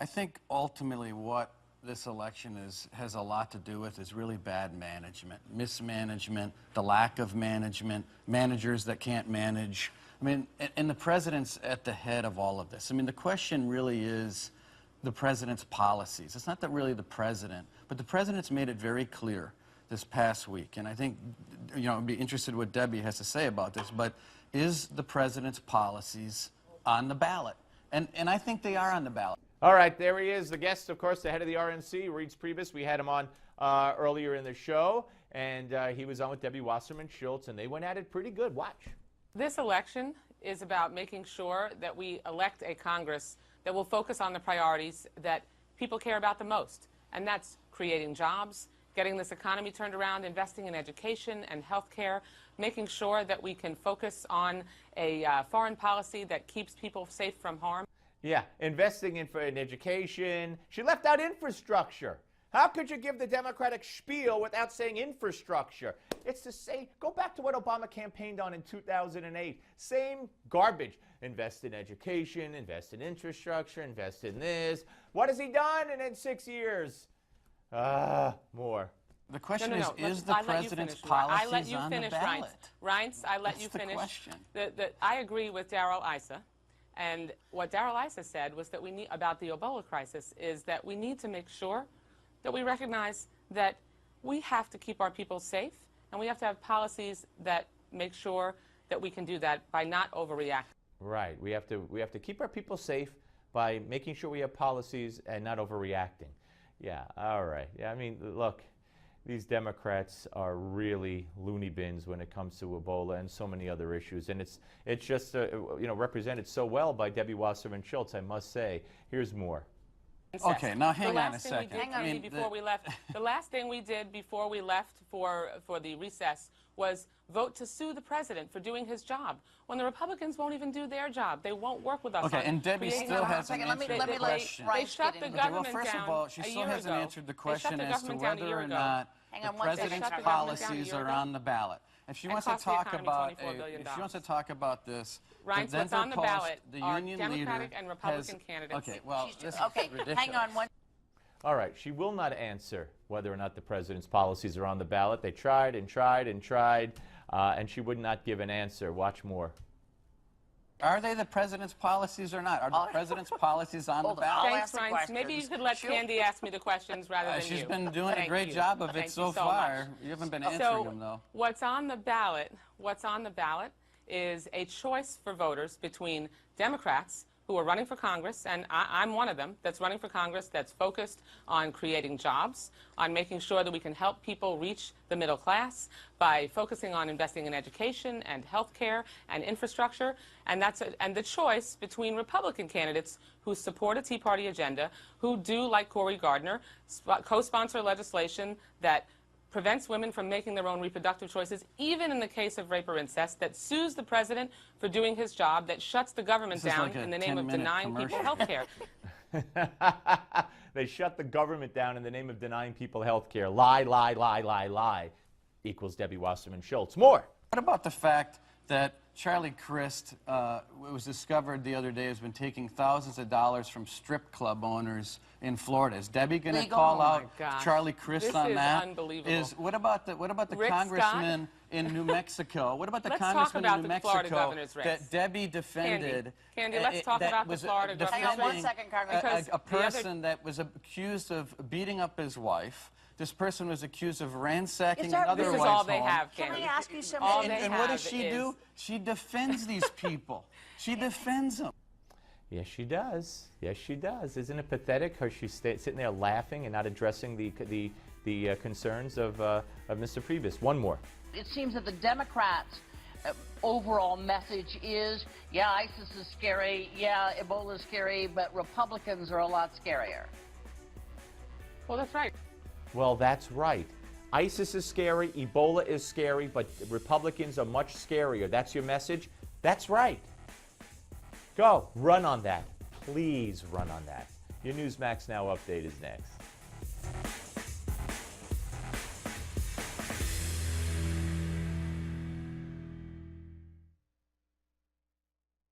I think ultimately what this election has a lot to do with is really bad management, mismanagement, the lack of management, managers that can't manage. I mean, and the president's at the head of all of this. I mean, the question really is the president's policies. It's not that really the president, but the president's made it very clear this past week, and I think, you know, I'd be interested what Debbie has to say about this, but is the president's policies on the ballot? And I think they are on the ballot. All right, there he is, the guest, of course, the head of the RNC, Reince Priebus. We had him on earlier in the show, and he was on with Debbie Wasserman Schultz, and they went at it pretty good. Watch. This election is about making sure that we elect a Congress that will focus on the priorities that people care about the most, and that's creating jobs, getting this economy turned around, investing in education and health care, making sure that we can focus on a foreign policy that keeps people safe from harm. Yeah, investing in education. She left out infrastructure. How could you give the Democratic spiel without saying infrastructure? It's the same. Go back to what Obama campaigned on in 2008. Same garbage. Invest in education, invest in infrastructure, invest in this. What has he done in 6 years? More. The question No. is the president's policies on the ballot? Reince, I let you finish. That's the question. I agree with Darrell Issa. And what Darrell Issa said was that we need, about the Ebola crisis, is that we need to make sure that we recognize that we have to keep our people safe, and we have to have policies that make sure that we can do that by not overreacting. Right. We have to keep our people safe by making sure we have policies and not overreacting. Yeah. All right. Yeah. I mean, look, these Democrats are really loony bins when it comes to Ebola and so many other issues, and it's just you know, represented so well by Debbie Wasserman Schultz, I must say. Here's more. Okay, now hang on a second. The last thing we did before we left for the recess was vote to sue the president for doing his job. When the Republicans won't even do their job, they won't work with us. Okay, and Debbie still hasn't answered the question. They shut the government down. Well, first of all, she still hasn't answered the question as to whether or not the president's policies are on the ballot. If she wants to talk about this, Reince, then what's on the ballot the are union Democratic leader and Republican has, candidates. Okay, well, this is ridiculous. Hang on one. All right, she will not answer whether or not the president's policies are on the ballot. They tried and tried and tried, and she would not give an answer. Watch more. Are they the president's policies or not? Are the president's policies on the ballot? Thanks, Reince. Maybe you could let Candy ask me the questions rather than you. She's been doing a great job of it so far. You haven't been answering them, though. What's on the ballot is a choice for voters between Democrats who are running for Congress, and I'm one of them that's running for Congress, that's focused on creating jobs, on making sure that we can help people reach the middle class by focusing on investing in education and health care and infrastructure, and the choice between Republican candidates who support a Tea Party agenda, who do, like Cory Gardner, co-sponsor legislation that prevents women from making their own reproductive choices, even in the case of rape or incest, that sues the president for doing his job, that shuts the government down in the name of denying people health care. They shut the government down in the name of denying people health care. Lie, lie, lie, lie, lie equals Debbie Wasserman Schultz. More. What about the fact that Charlie Crist, it was discovered the other day, has been taking thousands of dollars from strip club owners in Florida? Is Debbie going to call out Charlie Crist on that? Unbelievable. What about the congressman in New Mexico? What about the congressman in New Mexico that Debbie defended? Candy, let's talk about the Florida governor. Hang on 1 second, Congressman. A person that was accused of beating up his wife. This person was accused of ransacking another wife's home. This is all they have, Can Candy. I ask you something? And what does she do? She defends these people. She defends them. Yes, she does. Yes, she does. Isn't it pathetic how she's sitting there laughing and not addressing the concerns of Mr. Priebus? One more. It seems that the Democrats' overall message is, yeah, ISIS is scary, yeah, Ebola is scary, but Republicans are a lot scarier. Well, that's right. Well, that's right. ISIS is scary, Ebola is scary, but Republicans are much scarier. That's your message? That's right. Go, run on that. Please run on that. Your Newsmax Now update is next.